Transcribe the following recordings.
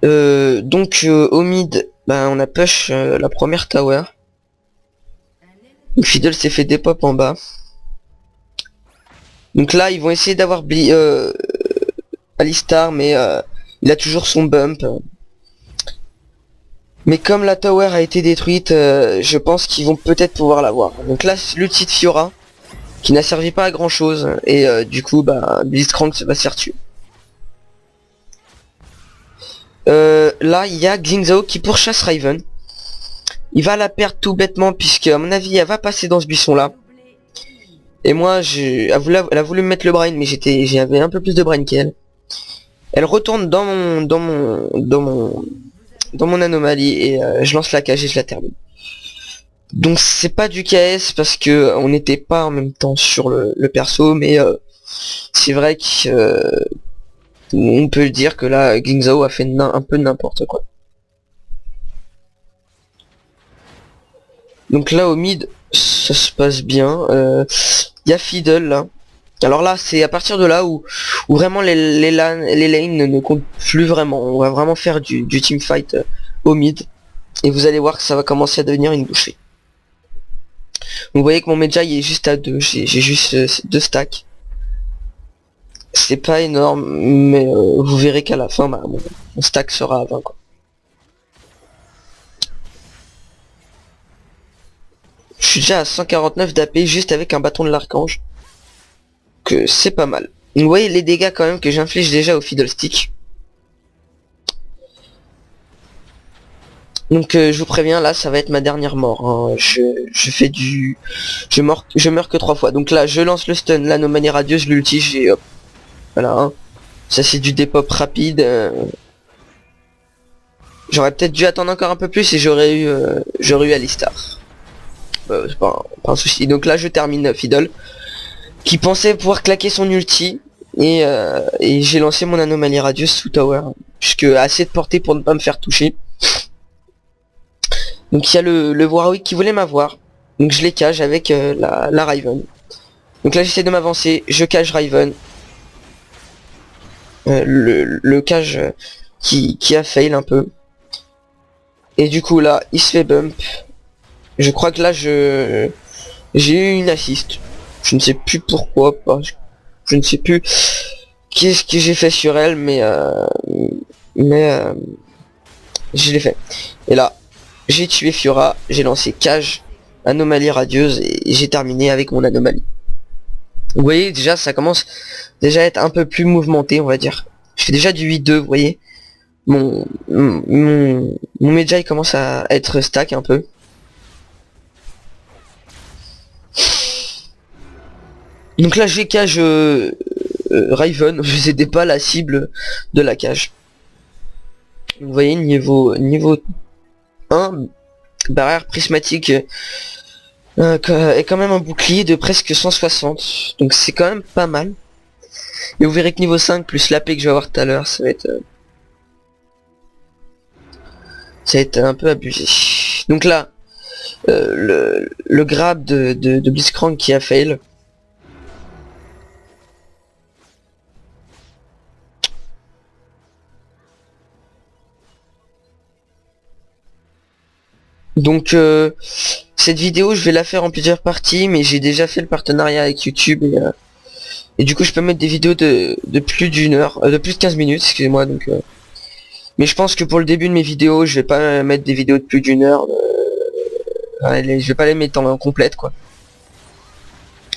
Au mid, bah, on a push la première tower. Donc Fiddle s'est fait des pop en bas. Donc là, ils vont essayer d'avoir Alistar, mais il a toujours son bump. Mais comme la tower a été détruite, je pense qu'ils vont peut-être pouvoir l'avoir. Donc là, l'ulti de Fiora, qui n'a servi pas à grand chose, et du coup, bah, Blitzcrank va se faire tuer. Là, il y a Xingzhou qui pourchasse Riven. Il va la perdre tout bêtement, puisque à mon avis, elle va passer dans ce buisson-là. Et moi, elle a voulu me mettre le brain, mais j'avais un peu plus de brain qu'elle. Elle retourne dans mon anomalie et je lance la cage et je la termine. Donc c'est pas du KS parce que on n'était pas en même temps sur le perso, mais c'est vrai que on peut dire que là Xingzhou a fait un peu n'importe quoi. Donc là au mid ça se passe bien. Y a Fiddle là. Alors là c'est à partir de là où vraiment les lanes ne comptent plus vraiment. On va vraiment faire du teamfight au mid. Et vous allez voir que ça va commencer à devenir une bouchée. Vous voyez que mon Medjay est juste à 2. J'ai juste 2 stacks. C'est pas énorme, mais vous verrez qu'à la fin, bah, mon stack sera à 20 quoi. Je suis déjà à 149 d'AP juste avec un bâton de l'archange. Que c'est pas mal. Vous voyez les dégâts quand même que j'inflige déjà au Fiddlestick. Donc je vous préviens, là ça va être ma dernière mort. Hein. Je fais du... Je meurs que 3 fois. Donc là je lance le stun, l'anomalie radieuse, l'ulti, j'ai hop. Voilà. Hein. Ça c'est du dépop rapide. J'aurais peut-être dû attendre encore un peu plus et j'aurais eu Alistar. C'est pas un souci. Donc là je termine Fiddle. Qui pensait pouvoir claquer son ulti. Et j'ai lancé mon anomalie radieuse sous tower. Puisque assez de portée pour ne pas me faire toucher. Donc il y a le Warwick qui voulait m'avoir. Donc je les cage avec la Riven. Donc là j'essaie de m'avancer. Je cage Riven. Le cage qui a fail un peu. Et du coup là il se fait bump. Je crois que là j'ai eu une assist. Je ne sais plus pourquoi. Je ne sais plus qu'est-ce que j'ai fait sur elle. Mais je l'ai fait. Et là j'ai tué Fiora, j'ai lancé cage, anomalie radieuse et j'ai terminé avec mon anomalie. Vous voyez déjà ça commence déjà à être un peu plus mouvementé on va dire. Je fais déjà du 8-2 vous voyez. Mon Medjay commence à être stack un peu. Donc là j'ai cage Riven, je n'étais pas la cible de la cage. Vous voyez niveau 1, barrière prismatique est quand même un bouclier de presque 160. Donc c'est quand même pas mal. Et vous verrez que niveau 5 plus l'AP que je vais avoir tout à l'heure, ça va être un peu abusé. Donc là, le grab de Blitzcrank qui a fail. Donc cette vidéo je vais la faire en plusieurs parties, mais j'ai déjà fait le partenariat avec YouTube et du coup je peux mettre des vidéos de plus d'une heure, de plus de 15 minutes, excusez-moi. Donc mais je pense que pour le début de mes vidéos je vais pas mettre des vidéos de plus d'une heure. Je vais pas les mettre en complète quoi.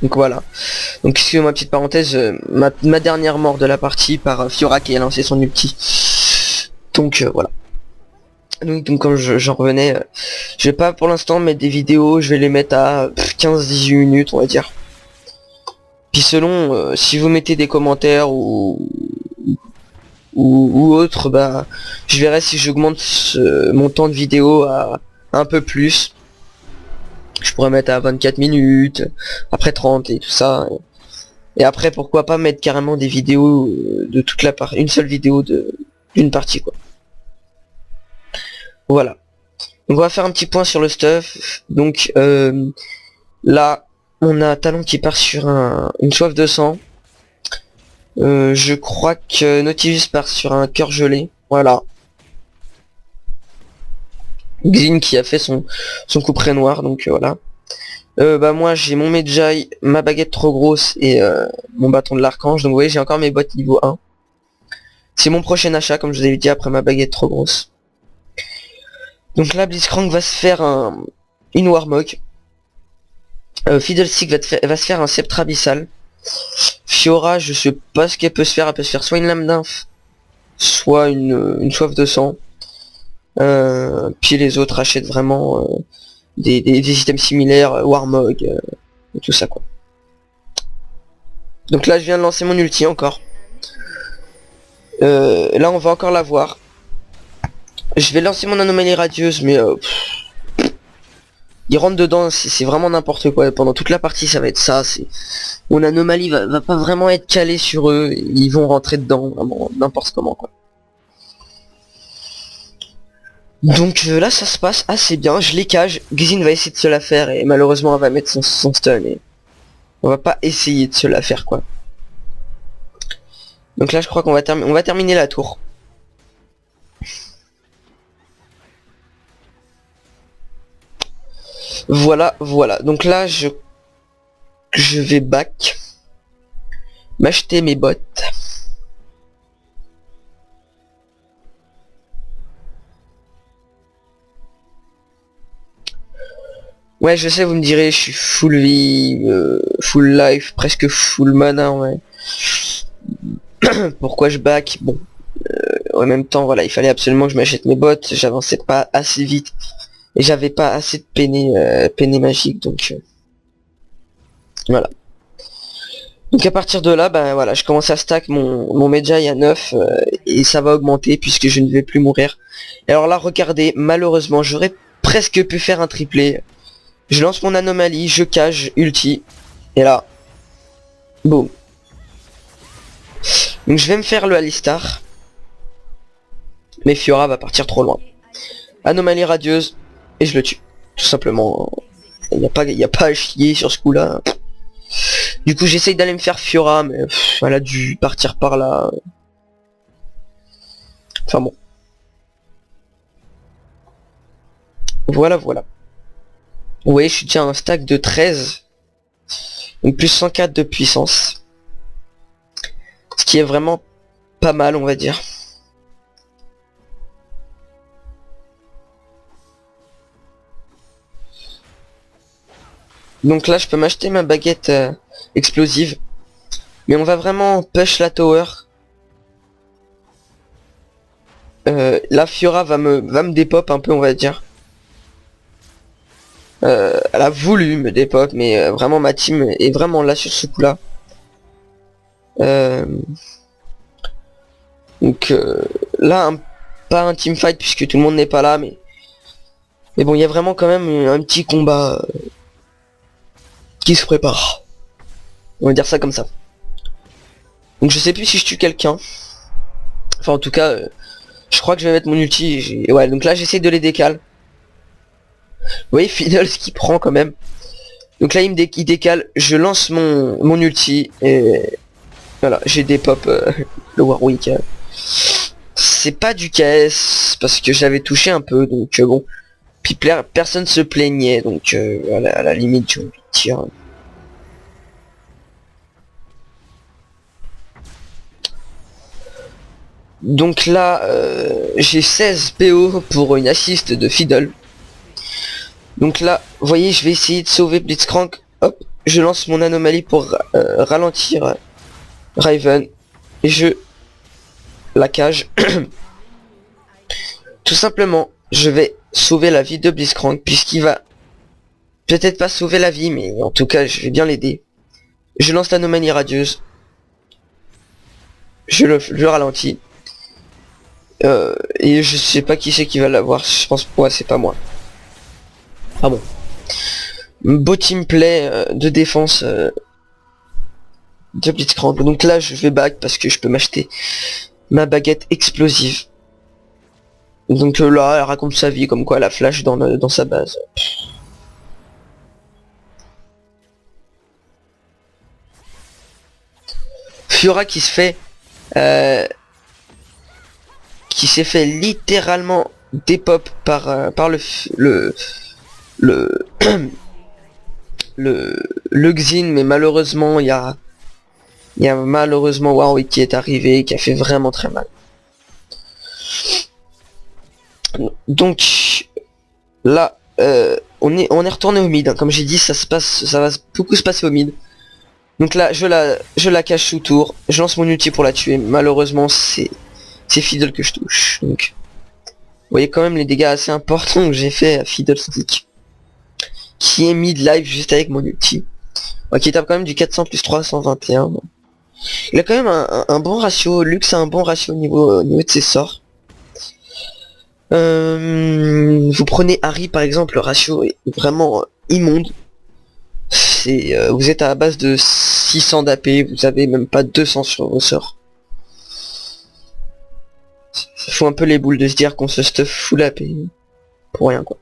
Donc voilà. Donc excusez-moi, petite parenthèse, ma dernière mort de la partie par Fiora qui a lancé son ulti. Donc voilà. Donc comme j'en revenais, je vais pas pour l'instant mettre des vidéos, je vais les mettre à 15-18 minutes on va dire. Puis selon si vous mettez des commentaires ou autre, bah je verrai si j'augmente mon temps de vidéo à un peu plus. Je pourrais mettre à 24 minutes, après 30 et tout ça. Et après pourquoi pas mettre carrément des vidéos de toute la partie, une seule vidéo d'une partie quoi. Voilà. Donc on va faire un petit point sur le stuff. Donc là on a Talon qui part sur une soif de sang. Je crois que Nautilus part sur un cœur gelé. Voilà. Xin qui a fait son couperet noir, donc voilà. Bah moi j'ai mon Medjay, ma baguette trop grosse et mon bâton de l'archange. Donc vous voyez j'ai encore mes bottes niveau 1. C'est mon prochain achat comme je vous avais dit après ma baguette trop grosse. Donc là Blitzcrank va se faire une Warmog. Fiddlestick va se faire un sceptre abyssal. Fiora je sais pas ce qu'elle peut se faire. Elle peut se faire soit une lame d'inf, soit une soif de sang. Puis les autres achètent vraiment des items similaires, Warmog, et tout ça quoi. Donc là je viens de lancer mon ulti encore. Là on va encore la voir. Je vais lancer mon anomalie radieuse mais il rentre dedans, c'est vraiment n'importe quoi. Pendant toute la partie ça va être ça. Mon anomalie va pas vraiment être calée sur eux. Ils vont rentrer dedans, vraiment n'importe comment quoi. Donc là ça se passe assez bien, je les cage, Xin va essayer de se la faire et malheureusement elle va mettre son stun et on va pas essayer de se la faire quoi. Donc là je crois qu'on va terminer la tour. Voilà, donc là je vais back, m'acheter mes bottes. Ouais je sais vous me direz je suis full vie, full life, presque full mana ouais. Pourquoi je back? Bon en même temps voilà il fallait absolument que je m'achète mes bottes, j'avançais pas assez vite et j'avais pas assez de peiné magique donc voilà. Donc à partir de là bah voilà je commence à stack mon Medjay à 9 et ça va augmenter puisque je ne vais plus mourir. Et alors là regardez malheureusement j'aurais presque pu faire un triplé. Je lance mon anomalie, je cage, ulti, et là, boum. Donc je vais me faire le Alistar, mais Fiora va partir trop loin. Anomalie radieuse, et je le tue. Tout simplement, il n'y a pas à chier sur ce coup-là. Du coup j'essaye d'aller me faire Fiora, mais elle a dû partir par là. Enfin bon. Voilà. Ouais, je suis déjà à un stack de 13. Donc plus 104 de puissance. Ce qui est vraiment pas mal, on va dire. Donc là, je peux m'acheter ma baguette explosive. Mais on va vraiment push la tower. La Fiora va me dépop un peu, on va dire. Elle a voulu me dépop, mais vraiment ma team est vraiment là sur ce coup-là. Donc là, pas un team fight puisque tout le monde n'est pas là, mais bon, il y a vraiment quand même un petit combat qui se prépare. On va dire ça comme ça. Donc je sais plus si je tue quelqu'un. Enfin en tout cas, je crois que je vais mettre mon ulti. Ouais, donc là j'essaie de les décaler. Vous voyez Fiddles qui prend quand même. Donc là il décale, je lance mon ulti et voilà, j'ai des pop le Warwick. C'est pas du KS parce que j'avais touché un peu donc bon. Puis personne se plaignait donc à la limite j'ai envie de dire. Donc là j'ai 16 PO pour une assist de Fiddle. Donc là, vous voyez, je vais essayer de sauver Blitzcrank. Hop, je lance mon anomalie pour ralentir Raven. Et je la cage. Tout simplement, je vais sauver la vie de Blitzcrank puisqu'il va peut-être pas sauver la vie, mais en tout cas, je vais bien l'aider. Je lance l'anomalie radieuse. Je le ralentis. Et je sais pas qui c'est qui va l'avoir. Je pense que ouais, c'est pas moi. Ah bon. Beau team play de défense de Blitzcrank. Donc là je vais back parce que je peux m'acheter ma baguette explosive. Donc là elle raconte sa vie comme quoi elle a flash dans sa base. Fiora qui s'est fait littéralement des pop par le le Xin, mais malheureusement il y a malheureusement Warwick qui est arrivé, qui a fait vraiment très mal. Donc là on est retourné au mid, hein. Comme j'ai dit, ça va beaucoup se passer au mid. Donc là je la cache sous tour, je lance mon ulti pour la tuer. Malheureusement c'est Fiddle que je touche. Donc vous voyez quand même les dégâts assez importants que j'ai fait à Fiddlestick, qui est mid live juste avec mon ulti. Ouais, qui tape quand même du 400 plus 321. Il a quand même un bon ratio. Lux a un bon ratio au niveau de ses sorts. Vous prenez Harry par exemple, le ratio est vraiment immonde. Vous êtes à la base de 600 d'AP, vous avez même pas 200 sur vos sorts. Ça fout un peu les boules de se dire qu'on se stuff full AP pour rien quoi.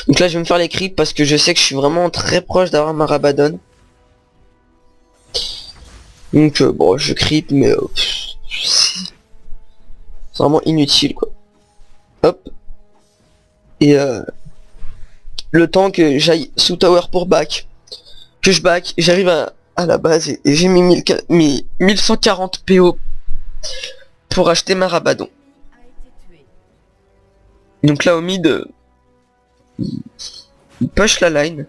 Donc là je vais me faire les creeps parce que je sais que je suis vraiment très proche d'avoir ma Rabadon. Donc bon, je creep mais c'est vraiment inutile quoi. Hop. Et le temps que j'aille sous tower pour back, que je back, j'arrive à la base et j'ai mis 1140 PO pour acheter ma Rabadon. Donc là au mid, il push la line.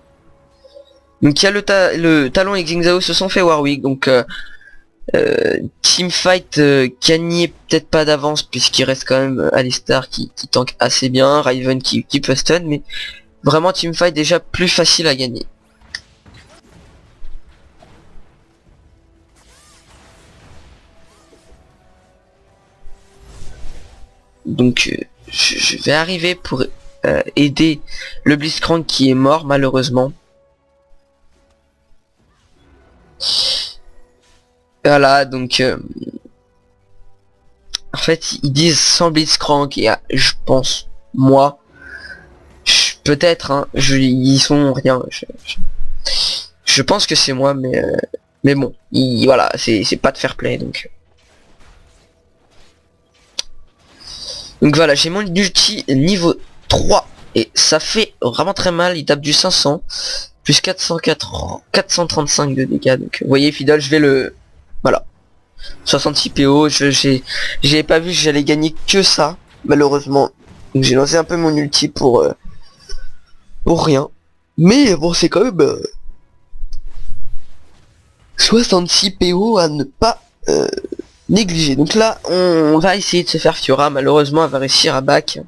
Donc il y a le Talon et Xingzao se sont fait Warwick, donc teamfight gagné peut-être pas d'avance puisqu'il reste quand même Alistar qui tank assez bien, Riven qui peut stun, mais vraiment teamfight déjà plus facile à gagner. Donc je vais arriver pour aider le Blitzcrank qui est mort malheureusement. Voilà, donc en fait ils disent sans Blitzcrank et je pense moi peut-être hein, ils sont rien, je pense que c'est moi, mais bon voilà, c'est pas de fair play donc voilà, j'ai mon ulti niveau 3 et ça fait vraiment très mal. Il tape du 500 plus 435 de dégâts, donc vous voyez Fiddle, je vais le voilà 66 PO. J'avais pas vu que j'allais gagner que ça malheureusement, donc j'ai lancé un peu mon ulti pour rien, mais bon c'est quand même 66 PO à ne pas négliger. Donc là on va essayer de se faire Fiora, malheureusement elle va réussir à back.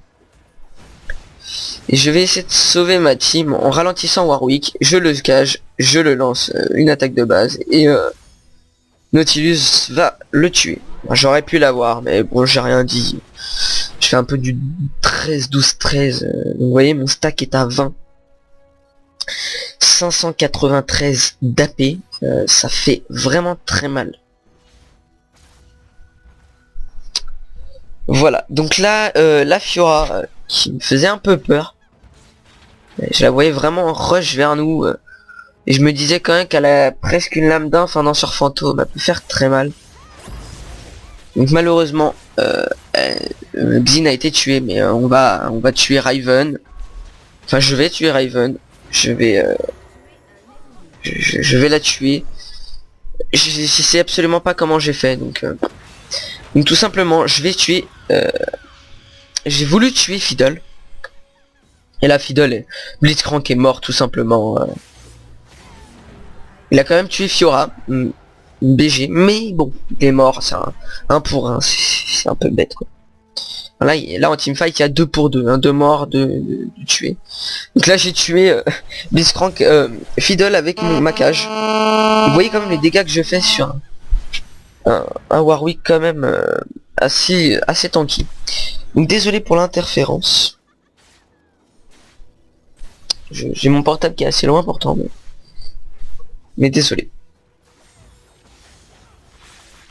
Et je vais essayer de sauver ma team en ralentissant Warwick, je le cage, je le lance une attaque de base et Nautilus va le tuer. J'aurais pu l'avoir mais bon j'ai rien dit. Je fais un peu du 13, 12, 13. Donc vous voyez mon stack est à 20. 593 d'AP, ça fait vraiment très mal. Voilà, donc là la Fiora qui me faisait un peu peur. Je la voyais vraiment en rush vers nous et je me disais quand même qu'elle a presque une lame d'inf, un lanceur fantôme, elle peut faire très mal. Donc malheureusement Xin a été tué, mais on va tuer Riven. Enfin je vais tuer Riven. Je vais la tuer. Je sais absolument pas comment j'ai fait, donc tout simplement je vais tuer j'ai voulu tuer Fiddle. Et là Fiddle Blitzcrank est mort tout simplement. Il a quand même tué Fiora, BG, mais bon, il est mort, c'est un pour un, c'est un peu bête quoi. Là en teamfight il y a 2 pour 2, hein, 2 morts, 2 tués. Donc là j'ai tué Blitzcrank, Fiddle avec ma cage. Vous voyez quand même les dégâts que je fais sur un Warwick quand même assez tanky. Donc désolé pour l'interférence. J'ai mon portable qui est assez loin pourtant, mais désolé.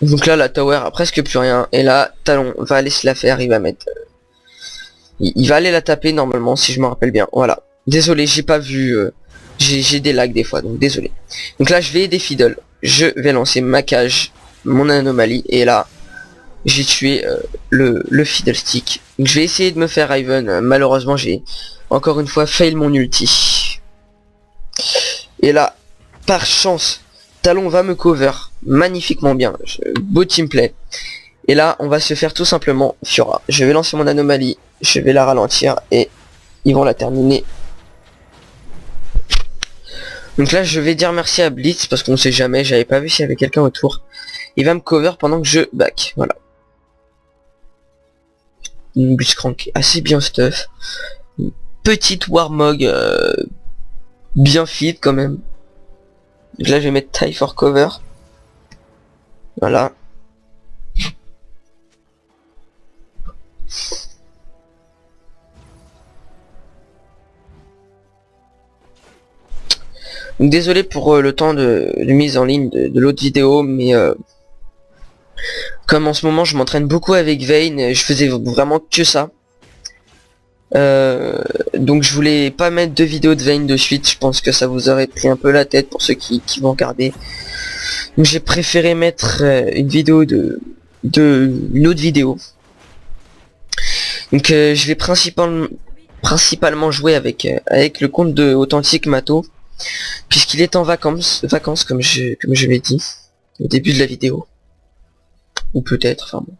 Donc là la tower a presque plus rien et là Talon va aller se la faire, il va mettre il va aller la taper normalement si je me rappelle bien. Voilà, désolé j'ai pas vu, j'ai des lags des fois donc désolé. Donc là je vais aider Fiddle, je vais lancer ma cage, mon anomalie et là j'ai tué le Fiddlestick Donc je vais essayer de me faire Riven. Malheureusement j'ai encore une fois fail mon ulti. Et là, par chance, Talon va me cover magnifiquement bien. Beau teamplay. Et là, on va se faire tout simplement Fiora. Je vais lancer mon anomalie, je vais la ralentir et ils vont la terminer. Donc là, je vais dire merci à Blitz parce qu'on sait jamais, j'avais pas vu s'il y avait quelqu'un autour. Il va me cover pendant que je back. Voilà. Une Blitzcrank assez bien stuff. Une petite Warmog bien fit quand même. Donc là, je vais mettre Tie for cover. Voilà. Donc, désolé pour le temps de mise en ligne de l'autre vidéo, mais comme en ce moment je m'entraîne beaucoup avec Vayne, je faisais vraiment que ça. Donc je voulais pas mettre de vidéos de Vayne de suite, je pense que ça vous aurait pris un peu la tête pour ceux qui vont regarder. Donc j'ai préféré mettre une vidéo une autre vidéo. Donc je vais principalement jouer avec le compte de Authentique Mato, puisqu'il est en vacances comme je l'ai dit au début de la vidéo, ou peut-être, enfin bon.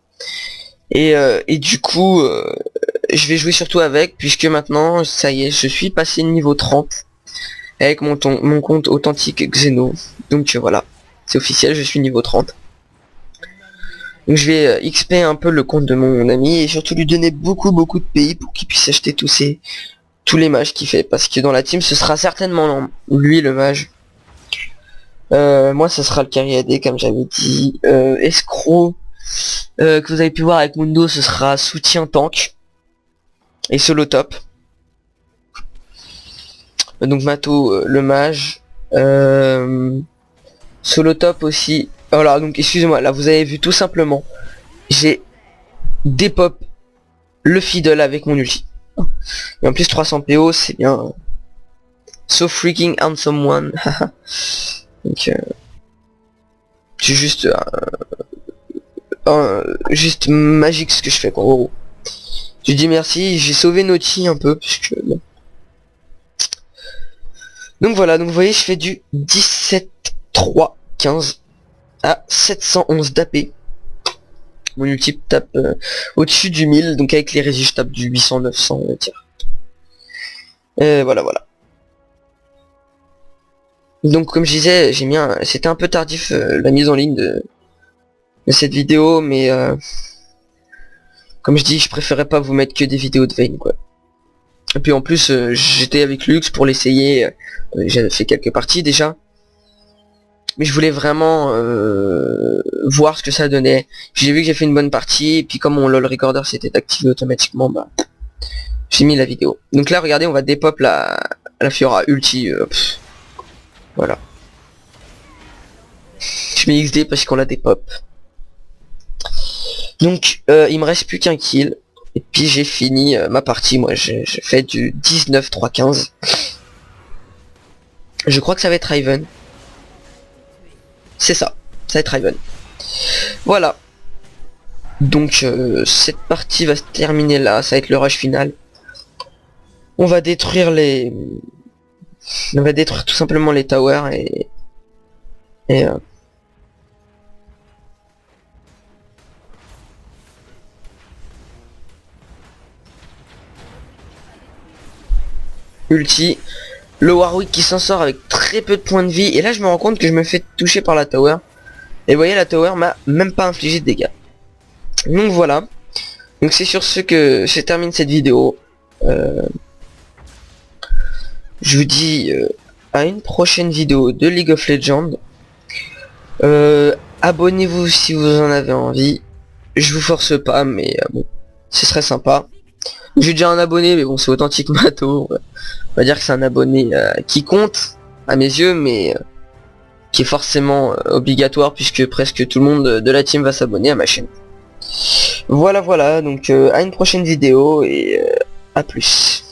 Et du coup je vais jouer surtout avec, puisque maintenant ça y est, je suis passé niveau 30 avec mon compte Authentique Xeno. Donc voilà, c'est officiel, je suis niveau 30. Donc je vais XP un peu le compte de mon ami et surtout lui donner beaucoup de pays pour qu'il puisse acheter tous les mages qu'il fait, parce que dans la team ce sera certainement lui le mage. Moi ça sera le carry AD comme j'avais dit. Escroc que vous avez pu voir avec Mundo, ce sera soutien tank et solo top. Donc Mato le mage, solo top aussi. Voilà, donc excusez-moi, là vous avez vu tout simplement, j'ai dépop le fiddle avec mon ulti. Et en plus 300 PO, c'est bien. So freaking handsome one. Donc c'est juste juste magique ce que je fais quoi. Oh. Je dis merci, j'ai sauvé Naughty un peu puisque bon. Donc voilà, donc vous voyez je fais du 17-3-15 à 711 d'AP. Mon ulti tape au-dessus du 1000, donc avec les résis je tape du 800-900 on va dire. Voilà. Donc comme je disais, j'ai mis c'était un peu tardif la mise en ligne de cette vidéo, mais comme je dis, je préférais pas vous mettre que des vidéos de Vayne quoi. Et puis en plus j'étais avec Lux pour l'essayer, j'avais fait quelques parties déjà. Mais je voulais vraiment voir ce que ça donnait. J'ai vu que j'ai fait une bonne partie, et puis comme mon LOL Recorder s'était activé automatiquement, bah j'ai mis la vidéo. Donc là regardez, on va dépop la Fiora ulti. Voilà. Je mets XD parce qu'on la dépop. Donc il me reste plus qu'un kill. Et puis j'ai fini ma partie. Moi j'ai fait du 19-3-15. Je crois que ça va être Riven. C'est ça va être Riven. Voilà. Donc cette partie va se terminer là, ça va être le rush final. On va détruire tout simplement les towers et ulti. Le Warwick qui s'en sort avec très peu de points de vie. Et là je me rends compte que je me fais toucher par la tower. Et vous voyez, la tower m'a même pas infligé de dégâts. Donc voilà. Donc c'est sur ce que je termine cette vidéo. Je vous dis à une prochaine vidéo de League of Legends. Abonnez-vous si vous en avez envie. Je vous force pas, mais bon, ce serait sympa. J'ai déjà un abonné, mais bon, c'est Authentique Mato. On va dire que c'est un abonné qui compte à mes yeux, mais qui est forcément obligatoire puisque presque tout le monde de la team va s'abonner à ma chaîne. Voilà, donc à une prochaine vidéo et à plus.